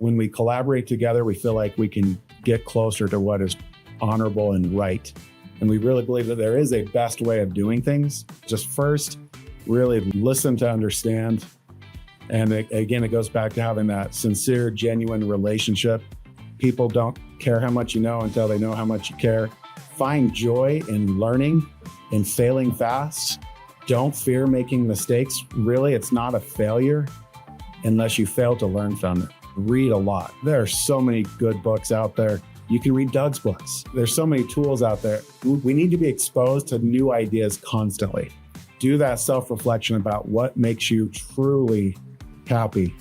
when we collaborate together, we feel like we can get closer to what is honorable and right. And we really believe that there is a best way of doing things. Just first, really listen to understand. And again, it goes back to having that sincere, genuine relationship. People don't care how much you know until they know how much you care. Find joy in learning and failing fast. Don't fear making mistakes. Really, it's not a failure unless you fail to learn from it. Read a lot. There are so many good books out there. You can read Doug's books. There's so many tools out there. We need to be exposed to new ideas constantly. Do that self-reflection about what makes you truly happy.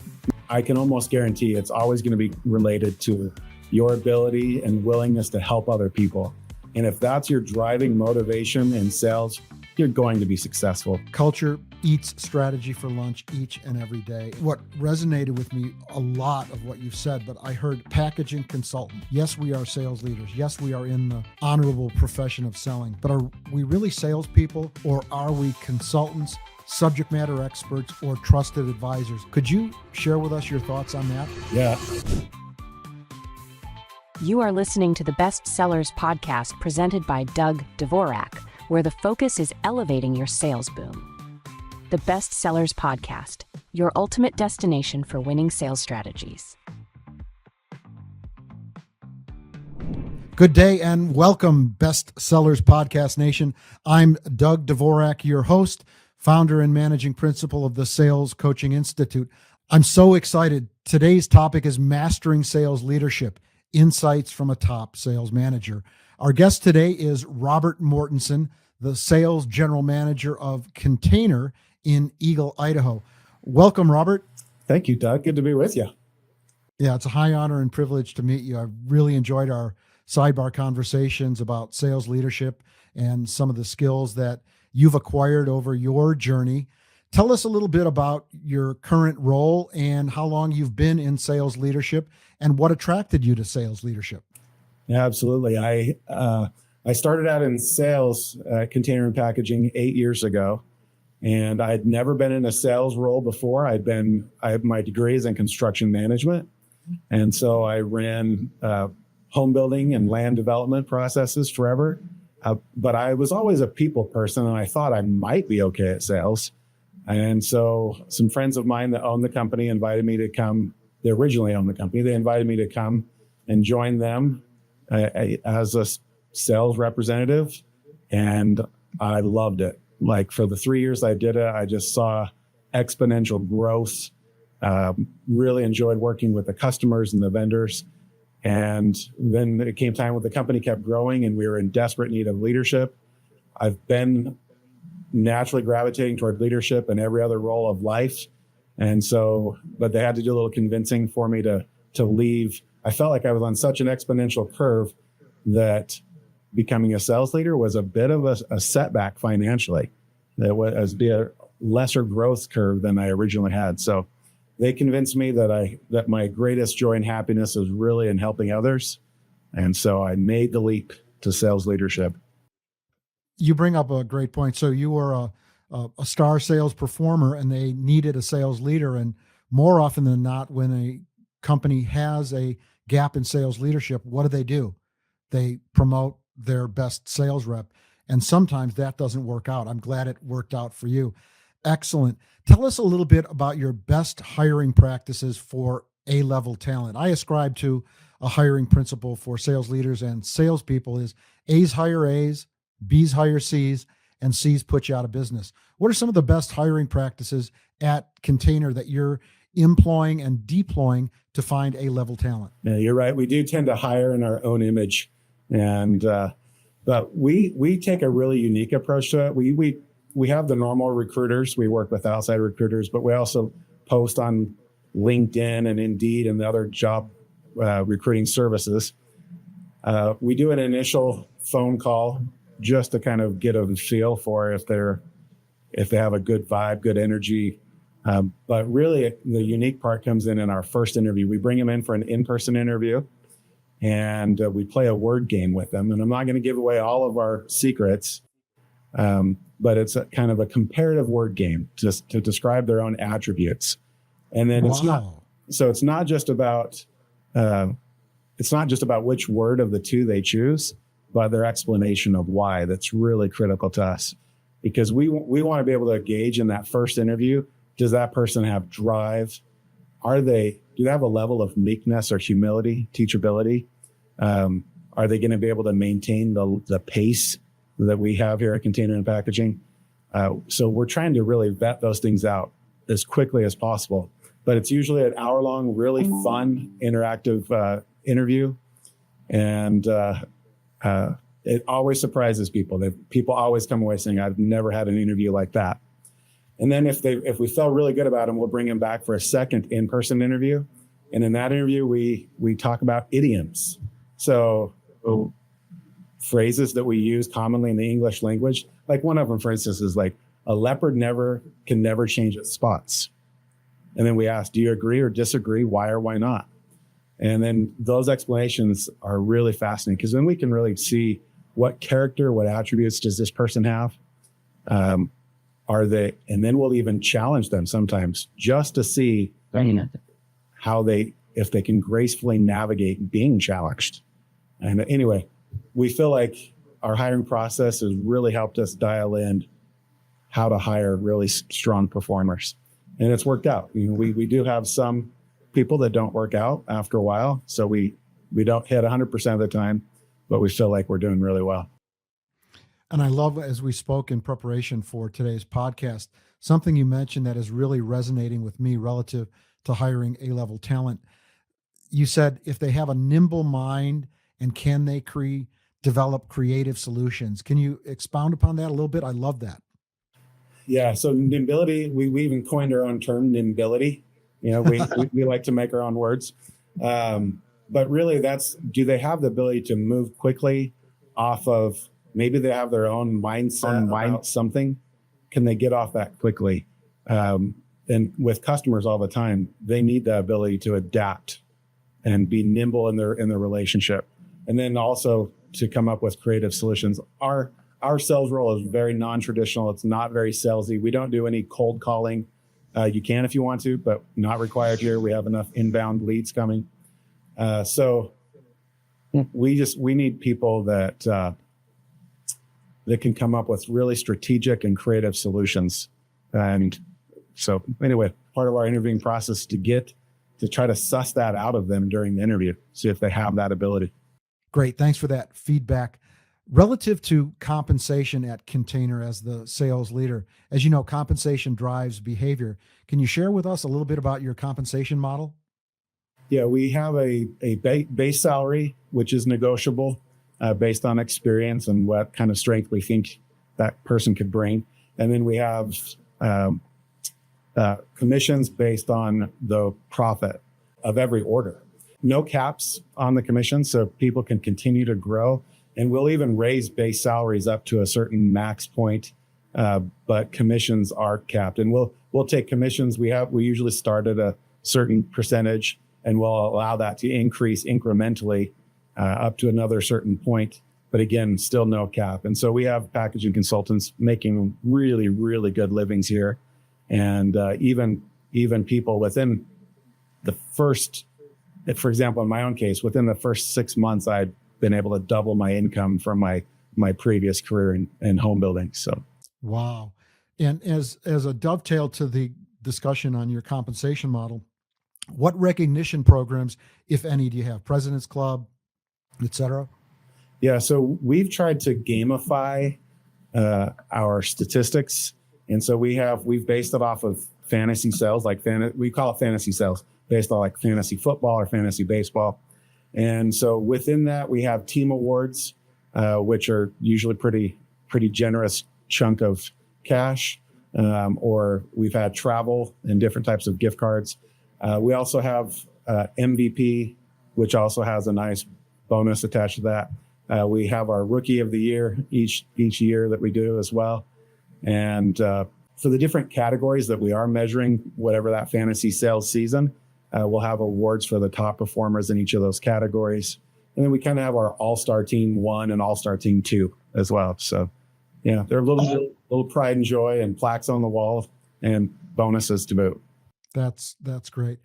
I can almost guarantee it's always going to be related to your ability and willingness to help other people. And if that's your driving motivation in sales, you're going to be successful. Culture eats strategy for lunch each and every day. What resonated with me, a lot of what you've said, but I heard packaging consultant. Yes, we are sales leaders. Yes, we are in the honorable profession of selling, but are we really salespeople, or are we consultants, subject matter experts, or trusted advisors? Could you share with us your thoughts on that? Yeah. You are listening to the Best Sellers podcast presented by Doug Dvorak, where the focus is elevating your sales boom. The Best Sellers Podcast, your ultimate destination for winning sales strategies. Good day and welcome, Best Sellers Podcast Nation. I'm Doug Dvorak, your host, founder and managing principal of the Sales Coaching Institute. I'm so excited. Today's topic is mastering sales leadership, insights from a top sales manager. Our guest today is Robert Mortensen, the sales general manager of Container in Eagle, Idaho. Welcome, Robert. Thank you, Doug. Good to be with you. Yeah, it's a high honor and privilege to meet you. I've really enjoyed our sidebar conversations about sales leadership and some of the skills that you've acquired over your journey. Tell us a little bit about your current role and how long you've been in sales leadership and what attracted you to sales leadership. Yeah, absolutely. I started out in sales, container and packaging 8 years ago, and I had never been in a sales role before. I have my degrees in construction management, and so I ran home building and land development processes forever. But I was always a people person, and I thought I might be okay at sales. And so some friends of mine that own the company invited me to come. They originally owned the company. They invited me to come and join them as a sales representative, and I loved it. Like, for the 3 years I did it, I just saw exponential growth. Really enjoyed working with the customers and the vendors. And then it came time when the company kept growing and we were in desperate need of leadership. I've been naturally gravitating toward leadership in every other role of life. And so, but they had to do a little convincing for me to leave. I felt like I was on such an exponential curve that becoming a sales leader was a bit of a setback financially. That was a lesser growth curve than I originally had. So they convinced me that my greatest joy and happiness is really in helping others. And so I made the leap to sales leadership. You bring up a great point. So you were a star sales performer and they needed a sales leader. And more often than not, when a company has a gap in sales leadership, what do? They promote their best sales rep. And sometimes that doesn't work out. I'm glad it worked out for you. Excellent. Tell us a little bit about your best hiring practices for A-level talent. I ascribe to a hiring principle for sales leaders and salespeople is A's hire A's, B's hire C's, and C's put you out of business. What are some of the best hiring practices at Container that you're employing and deploying to find A-level talent? Yeah, you're right. We do tend to hire in our own image. And but we take a really unique approach to it. We have the normal recruiters. We work with outside recruiters, but we also post on LinkedIn and Indeed and the other job recruiting services. We do an initial phone call just to kind of get a feel for if they have a good vibe, good energy. But really, the unique part comes in our first interview. We bring them in for an in-person interview, and we play a word game with them. And I'm not going to give away all of our secrets, but it's a kind of a comparative word game just to describe their own attributes. And then it's not just about it's not just about which word of the two they choose, but their explanation of why. That's really critical to us, because we want to be able to gauge in that first interview, does that person have drive? Do they have a level of meekness or humility, teachability? Are they going to be able to maintain the pace that we have here at Container and Packaging? So we're trying to really vet those things out as quickly as possible. But it's usually an hour-long, really fun, interactive interview. And it always surprises people. People always come away saying, I've never had an interview like that. And then if we felt really good about them, we'll bring them back for a second in-person interview. And in that interview, we talk about idioms. So phrases that we use commonly in the English language. Like one of them, for instance, is like, a leopard can never change its spots. And then we ask, do you agree or disagree? Why or why not? And then those explanations are really fascinating, because then we can really see what character, what attributes does this person have? And then we'll even challenge them sometimes just to see if they can gracefully navigate being challenged. And anyway, we feel like our hiring process has really helped us dial in how to hire really strong performers. And it's worked out. We do have some people that don't work out after a while. So we don't hit 100% of the time, but we feel like we're doing really well. And I love, as we spoke in preparation for today's podcast, something you mentioned that is really resonating with me relative to hiring A-level talent. You said if they have a nimble mind and can they develop creative solutions. Can you expound upon that a little bit? I love that. Yeah. So nimbility, we even coined our own term, nimbility. We like to make our own words. But really do they have the ability to move quickly off of, maybe they have their own mindset about something. Can they get off that quickly? And with customers all the time, they need the ability to adapt and be nimble in their relationship. And then also to come up with creative solutions. Our sales role is very non-traditional. It's not very salesy. We don't do any cold calling. You can if you want to, but not required here. We have enough inbound leads coming. So we need people that can come up with really strategic and creative solutions. And so anyway, part of our interviewing process to try to suss that out of them during the interview, see if they have that ability. Great. Thanks for that feedback. Relative to compensation at Container as the sales leader, as you know, compensation drives behavior. Can you share with us a little bit about your compensation model? Yeah, we have a base salary, which is negotiable based on experience and what kind of strength we think that person could bring. And then we have commissions based on the profit of every order. No caps on the commission, so people can continue to grow. And we'll even raise base salaries up to a certain max point, but commissions are capped. And we'll take commissions. We usually start at a certain percentage, and we'll allow that to increase incrementally up to another certain point. But again, still no cap. And so we have packaging consultants making really, really good livings here, and even people within the first. For example, in my own case, within the first 6 months, I'd been able to double my income from my previous career in home building. So, wow. And as a dovetail to the discussion on your compensation model, what recognition programs, if any, do you have? President's Club, et cetera? Yeah, so we've tried to gamify our statistics, and so we've based it off of fantasy sales, we call it fantasy sales, based on like fantasy football or fantasy baseball. And so within that, we have team awards, which are usually pretty generous chunk of cash, or we've had travel and different types of gift cards. We also have MVP, which also has a nice bonus attached to that. We have our Rookie of the Year each year that we do as well. And for the different categories that we are measuring, whatever that fantasy sales season, we'll have awards for the top performers in each of those categories. And then we kind of have our All-Star Team 1 and All-Star Team 2 as well. So, yeah, they're a little pride and joy and plaques on the wall and bonuses to boot. That's great.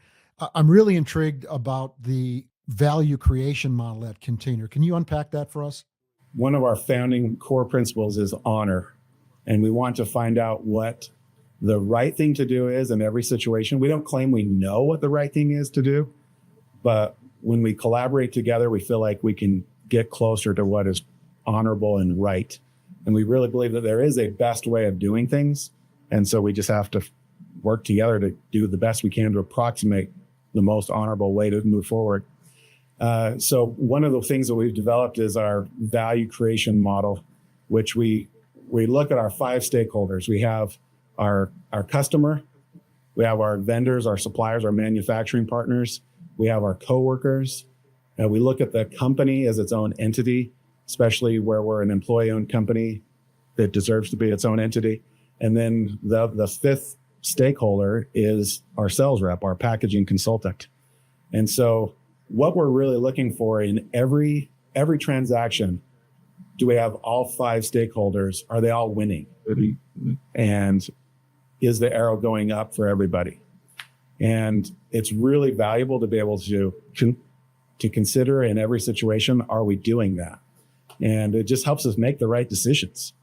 I'm really intrigued about the value creation model at Container. Can you unpack that for us? One of our founding core principles is honor. And we want to find out what the right thing to do is in every situation. We don't claim we know what the right thing is to do, but when we collaborate together, we feel like we can get closer to what is honorable and right. And we really believe that there is a best way of doing things. And so we just have to work together to do the best we can to approximate the most honorable way to move forward. So one of the things that we've developed is our value creation model, which we look at our 5 stakeholders. We have our customer, we have our vendors, our suppliers, our manufacturing partners, we have our coworkers, and we look at the company as its own entity, especially where we're an employee-owned company that deserves to be its own entity. And then the 5th stakeholder is our sales rep, our packaging consultant. And so what we're really looking for in every transaction, do we have all 5 stakeholders? Are they all winning? And is the arrow going up for everybody? And it's really valuable to be able to consider in every situation, are we doing that? And it just helps us make the right decisions.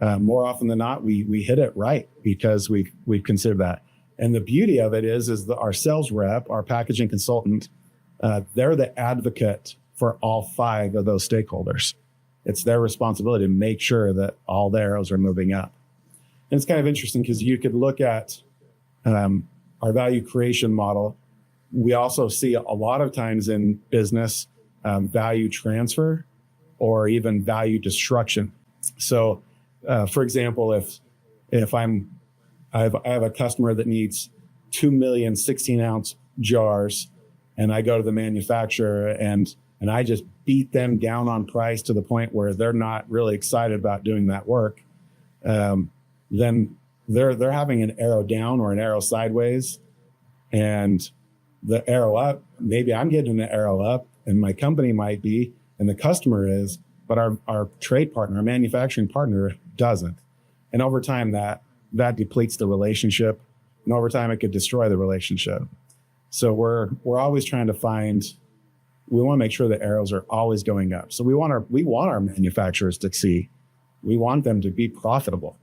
More often than not, we hit it right because we've considered that. And the beauty of it is that our sales rep, our packaging consultant, they're the advocate for all 5 of those stakeholders. It's their responsibility to make sure that all the arrows are moving up. And it's kind of interesting because you could look at our value creation model. We also see a lot of times in business value transfer or even value destruction. So, for example, if I have a customer that needs 2 million 16-ounce jars, and I go to the manufacturer and I just beat them down on price to the point where they're not really excited about doing that work, then they're having an arrow down or an arrow sideways, and the arrow up, maybe I'm getting an arrow up and my company might be, and the customer is, but our trade partner, our manufacturing partner doesn't. And over time that depletes the relationship, and over time it could destroy the relationship. So we're always trying to we want to make sure the arrows are always going up. So we want our manufacturers to succeed. We want them to be profitable,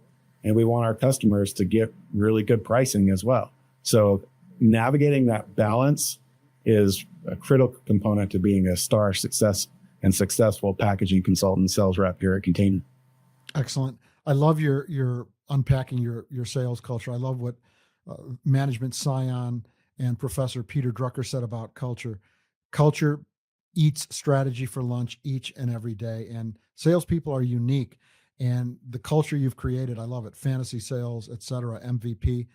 and we want our customers to get really good pricing as well. So navigating that balance is a critical component to being a star success and successful packaging consultant sales rep here at Container. Excellent. I love your unpacking your sales culture. I love what management scion and Professor Peter Drucker said about culture. Culture eats strategy for lunch each and every day, and salespeople are unique. And the culture you've created, I love it. Fantasy sales, et cetera, MVP.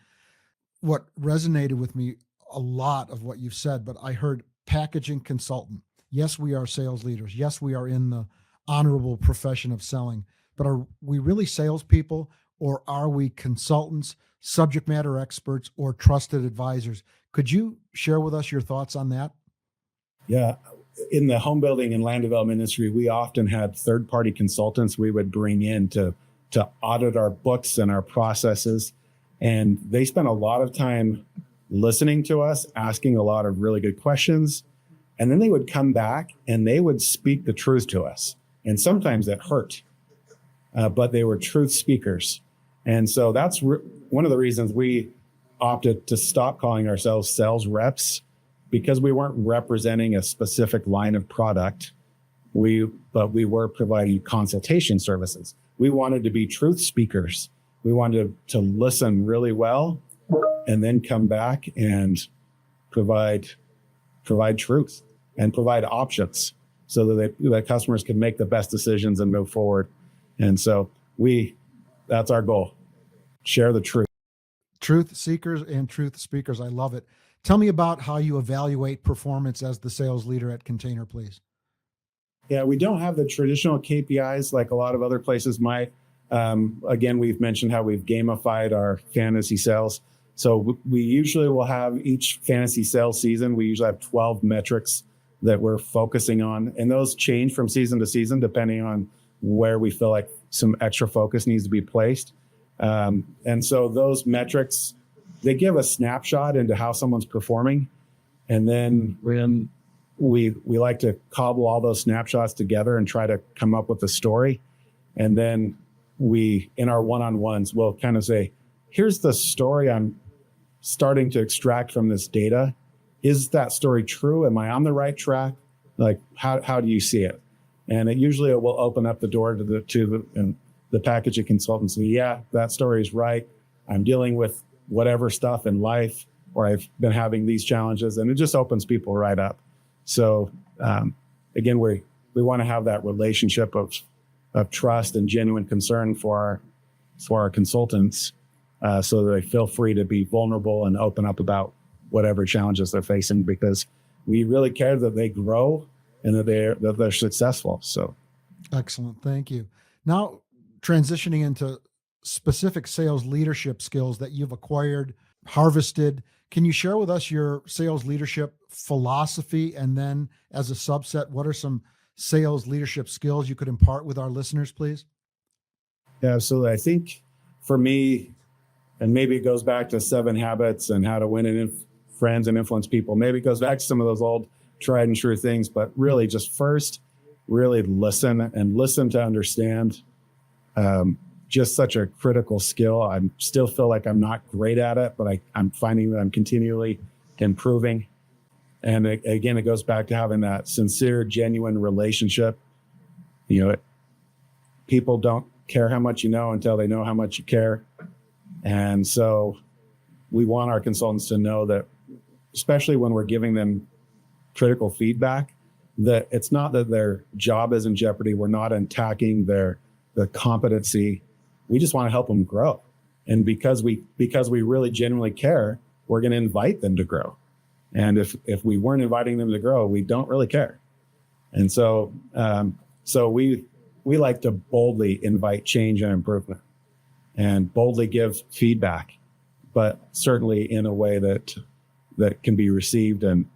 What resonated with me, a lot of what you've said, but I heard packaging consultant. Yes, we are sales leaders. Yes, we are in the honorable profession of selling, but are we really salespeople, or are we consultants, subject matter experts, or trusted advisors? Could you share with us your thoughts on that? Yeah. In the home building and land development industry, we often had third-party consultants we would bring in to audit our books and our processes. And they spent a lot of time listening to us, asking a lot of really good questions. And then they would come back and they would speak the truth to us. And sometimes it hurt, but they were truth speakers. And so that's one of the reasons we opted to stop calling ourselves sales reps, because we weren't representing a specific line of product, but we were providing consultation services. We wanted to be truth speakers. We wanted to listen really well and then come back and provide truth and provide options so that customers can make the best decisions and move forward. And so that's our goal. Share the truth. Truth seekers and truth speakers. I love it. Tell me about how you evaluate performance as the sales leader at Container, please. Yeah, we don't have the traditional KPIs like a lot of other places might. Again, we've mentioned how we've gamified our fantasy sales. So we usually will have each fantasy sales season, we usually have 12 metrics that we're focusing on. And those change from season to season, depending on where we feel like some extra focus needs to be placed. And so those metrics, they give a snapshot into how someone's performing. And then we like to cobble all those snapshots together and try to come up with a story. And then we, in our one-on-ones, will kind of say, here's the story I'm starting to extract from this data. Is that story true? Am I on the right track? Like, how do you see it? And it usually will open up the door to the packaging consultants. Yeah, that story is right. I'm dealing with whatever stuff in life, or I've been having these challenges, and it just opens people right up. So again, we want to have that relationship of trust and genuine concern for our consultants, so that they feel free to be vulnerable and open up about whatever challenges they're facing, because we really care that they grow and that they're successful. So, excellent, thank you. Now, transitioning into specific sales leadership skills that you've acquired, harvested. Can you share with us your sales leadership philosophy? And then as a subset, what are some sales leadership skills you could impart with our listeners, please? yeah, so I think for me, and maybe it goes back to 7 Habits and How to Win and Friends and Influence People. Maybe it goes back to some of those old tried and true things, but really just first, really listen to understand. Just such a critical skill. I still feel like I'm not great at it, but I'm finding that I'm continually improving. And again, it goes back to having that sincere, genuine relationship. People don't care how much you know until they know how much you care. And so we want our consultants to know that, especially when we're giving them critical feedback, that it's not that their job is in jeopardy. We're not attacking the competency. We just want to help them grow. And because we really genuinely care, we're going to invite them to grow. And if we weren't inviting them to grow, we don't really care. And so we like to boldly invite change and improvement and boldly give feedback, but certainly in a way that can be received and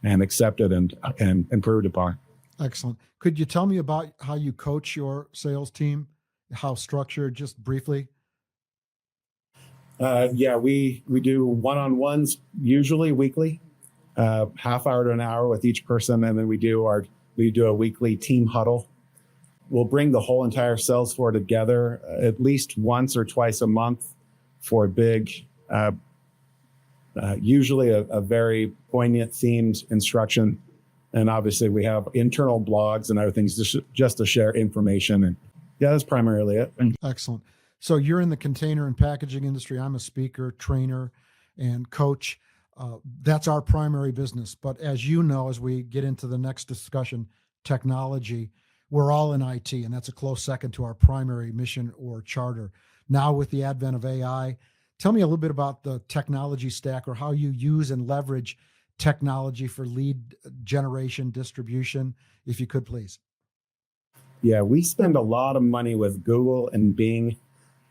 accepted and improved upon. Excellent. Could you tell me about how you coach your sales team? How structured, just briefly? Yeah, we do one-on-ones, usually weekly, half hour to an hour with each person. And then we do a weekly team huddle. We'll bring the whole entire sales floor together at least once or twice a month for a big, usually a very poignant themed instruction. And obviously we have internal blogs and other things just to share information. And yeah, that's primarily it. Excellent. So you're in the container and packaging industry. I'm a speaker, trainer, and coach. That's our primary business. But as you know, as we get into the next discussion, technology, we're all in IT, and that's a close second to our primary mission or charter. Now with the advent of AI, tell me a little bit about the technology stack, or how you use and leverage technology for lead generation, distribution, if you could, please. Yeah, we spend a lot of money with Google and Bing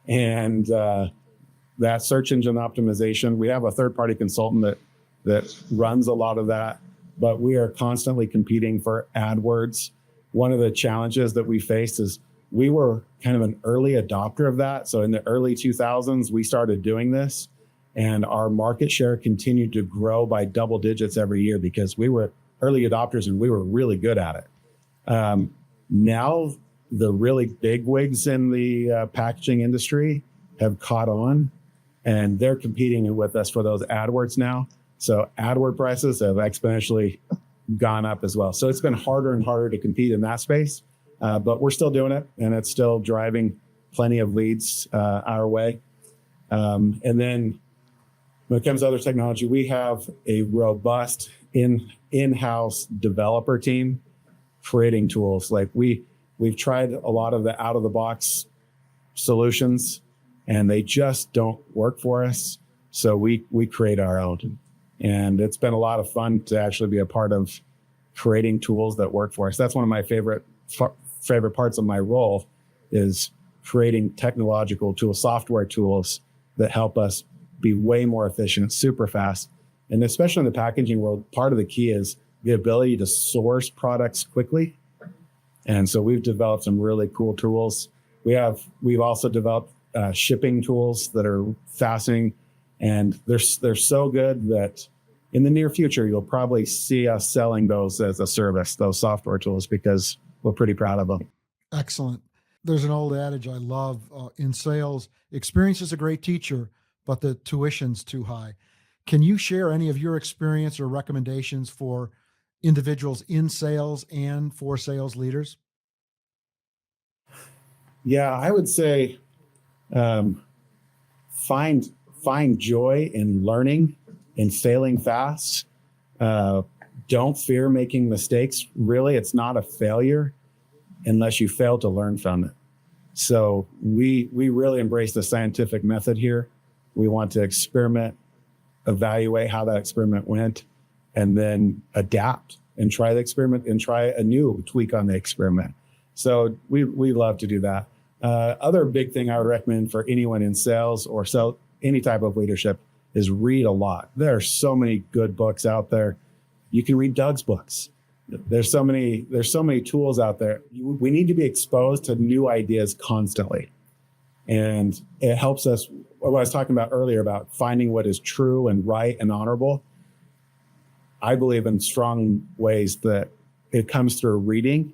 and that search engine optimization. We have a third-party consultant that runs a lot of that, but we are constantly competing for AdWords. One of the challenges that we faced is we were kind of an early adopter of that. So in the early 2000s, we started doing this, and our market share continued to grow by double digits every year because we were early adopters and we were really good at it. Now, the really big wigs in the packaging industry have caught on, and they're competing with us for those AdWords now. So AdWord prices have exponentially gone up as well. So it's been harder and harder to compete in that space, but we're still doing it, and it's still driving plenty of leads our way. And then when it comes to other technology, we have a robust in-house developer team creating tools. Like we've tried a lot of the out-of-the-box solutions, and they just don't work for us. So we create our own. And it's been a lot of fun to actually be a part of creating tools that work for us. That's one of my favorite parts of my role, is creating technological tools, software tools that help us be way more efficient, super fast. And especially in the packaging world, part of the key is the ability to source products quickly. And so we've developed some really cool tools. We've also developed shipping tools that are fascinating, and they're so good that in the near future, you'll probably see us selling those as a service, those software tools, because we're pretty proud of them. Excellent. There's an old adage I love in sales: experience is a great teacher, but the tuition's too high. Can you share any of your experience or recommendations for individuals in sales and for sales leaders? Yeah, I would say find joy in learning and failing fast. Don't fear making mistakes. Really, it's not a failure unless you fail to learn from it. So we really embrace the scientific method here. We want to experiment, evaluate how that experiment went, and then adapt and try the experiment and try a new tweak on the experiment. So we love to do that. Other big thing I would recommend for anyone in sales or any type of leadership is read a lot. There are so many good books out there. You can read Doug's books. There's so many tools out there. We need to be exposed to new ideas constantly. And it helps us, what I was talking about earlier about finding what is true and right and honorable. I believe in strong ways that it comes through reading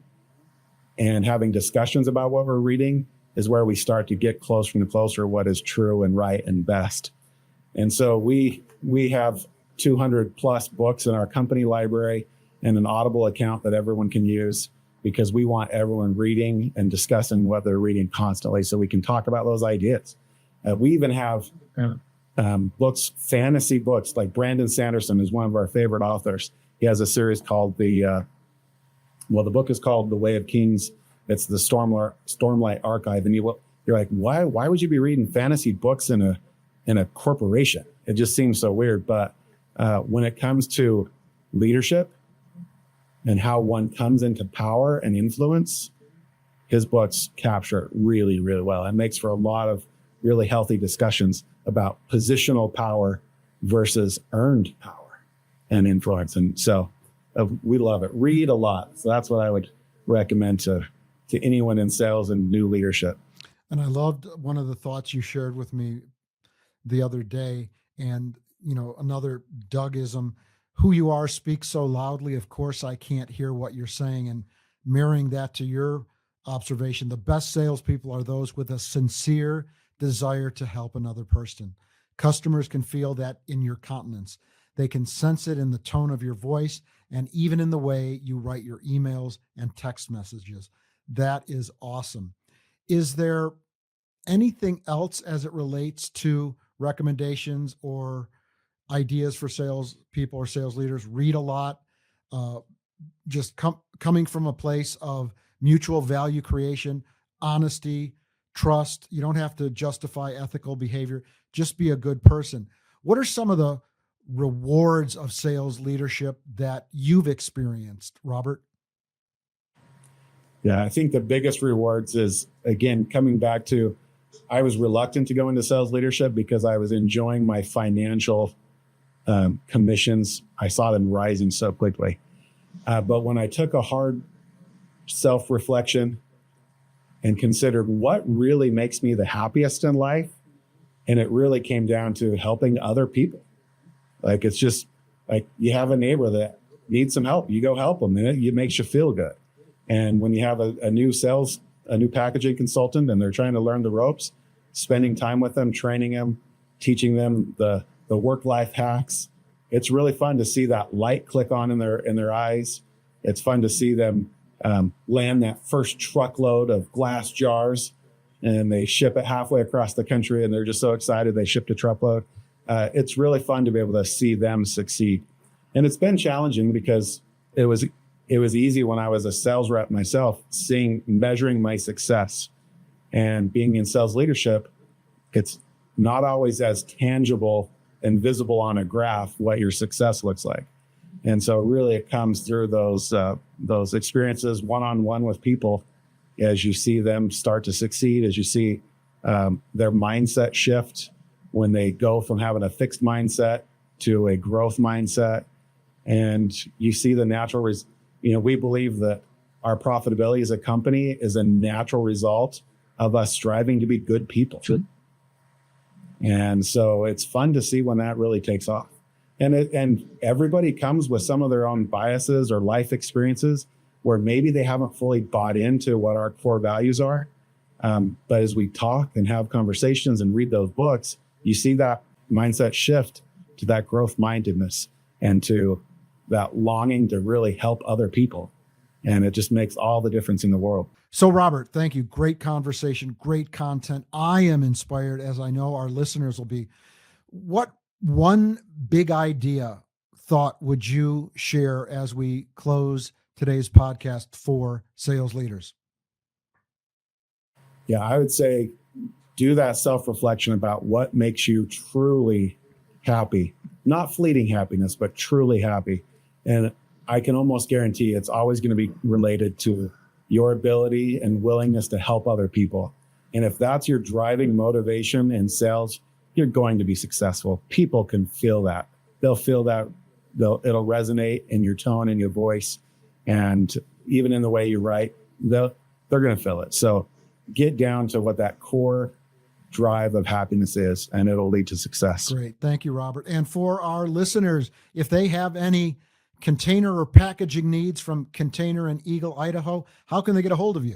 and having discussions about what we're reading is where we start to get closer and closer what is true and right and best. And so we have 200 plus books in our company library and an Audible account that everyone can use because we want everyone reading and discussing what they're reading constantly so we can talk about those ideas. We even have books, fantasy books, like Brandon Sanderson is one of our favorite authors. He has a series called the book is called The Way of Kings. It's the Stormlight Archive. And you're like, why would you be reading fantasy books in a corporation? It just seems so weird. But when it comes to leadership and how one comes into power and influence, his books capture it really, really well. It makes for a lot of really healthy discussions about positional power versus earned power and influence. And so we love it. Read a lot. So that's what I would recommend to anyone in sales and new leadership. And I loved one of the thoughts you shared with me the other day. And, another Dougism, who you are speaks so loudly. Of course, I can't hear what you're saying. And mirroring that to your observation, the best salespeople are those with a sincere desire to help another person. Customers can feel that in your countenance. They can sense it in the tone of your voice and even in the way you write your emails and text messages. That is awesome. Is there anything else as it relates to recommendations or ideas for sales people or sales leaders? Read a lot, just coming from a place of mutual value creation, honesty, trust. You don't have to justify ethical behavior. Just be a good person. What are some of the rewards of sales leadership that you've experienced, Robert? Yeah, I think the biggest rewards is, again, coming back to, I was reluctant to go into sales leadership because I was enjoying my financial commissions. I saw them rising so quickly. But when I took a hard self-reflection and considered what really makes me the happiest in life, and it really came down to helping other people. Like, it's just like you have a neighbor that needs some help. You go help them, and it makes you feel good. And when you have a new packaging consultant and they're trying to learn the ropes, spending time with them, training them, teaching them the work-life hacks, it's really fun to see that light click on in their eyes. It's fun to see them land that first truckload of glass jars, and they ship it halfway across the country, and they're just so excited they shipped a truckload. It's really fun to be able to see them succeed. And it's been challenging because it was easy when I was a sales rep myself, measuring my success. And being in sales leadership, it's not always as tangible and visible on a graph what your success looks like. And so really it comes through those experiences one-on-one with people as you see them start to succeed, as you see their mindset shift when they go from having a fixed mindset to a growth mindset. And you see the natural we believe that our profitability as a company is a natural result of us striving to be good people. Sure. And so it's fun to see when that really takes off. And everybody comes with some of their own biases or life experiences where maybe they haven't fully bought into what our core values are. But as we talk and have conversations and read those books, you see that mindset shift to that growth mindedness and to that longing to really help other people. And it just makes all the difference in the world. So, Robert, thank you. Great conversation, great content. I am inspired, as I know our listeners will be. What one big idea, thought would you share as we close today's podcast for sales leaders? Yeah, I would say do that self-reflection about what makes you truly happy, not fleeting happiness, but truly happy. And I can almost guarantee it's always going to be related to your ability and willingness to help other people. And if that's your driving motivation in sales, you're going to be successful. People can feel that. They'll feel that. It'll resonate in your tone and your voice. And even in the way you write, they're going to feel it. So get down to what that core drive of happiness is, and it'll lead to success. Great. Thank you, Robert. And for our listeners, if they have any container or packaging needs from Container in Eagle, Idaho, how can they get a hold of you?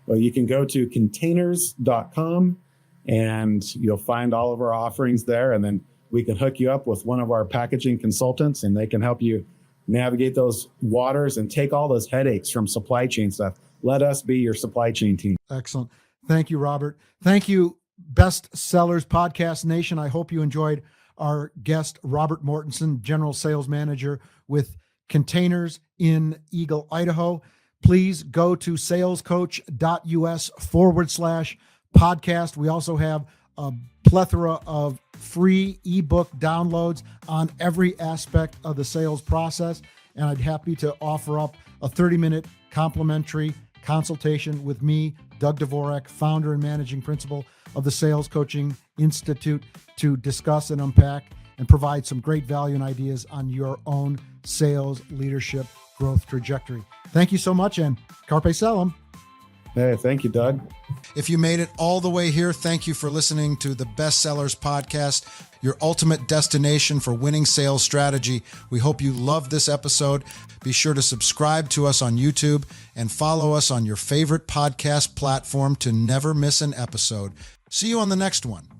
Well, you can go to containers.com and you'll find all of our offerings there. And then we can hook you up with one of our packaging consultants, and they can help you navigate those waters and take all those headaches from supply chain stuff. Let us be your supply chain team. Excellent. Thank you, Robert. Thank you, Best Sellers Podcast Nation. I hope you enjoyed our guest, Robert Mortensen, General Sales Manager with Containers in Eagle, Idaho. Please go to salescoach.us/podcast. We also have a plethora of free ebook downloads on every aspect of the sales process. And I'd happy to offer up a 30-minute complimentary consultation with me, Doug Dvorak, founder and managing principal of the Sales Coaching Institute, to discuss and unpack and provide some great value and ideas on your own sales leadership growth trajectory. Thank you so much, and Carpe Cellum. Hey, thank you, Doug. If you made it all the way here, thank you for listening to the Best Sellers Podcast, your ultimate destination for winning sales strategy. We hope you loved this episode. Be sure to subscribe to us on YouTube and follow us on your favorite podcast platform to never miss an episode. See you on the next one.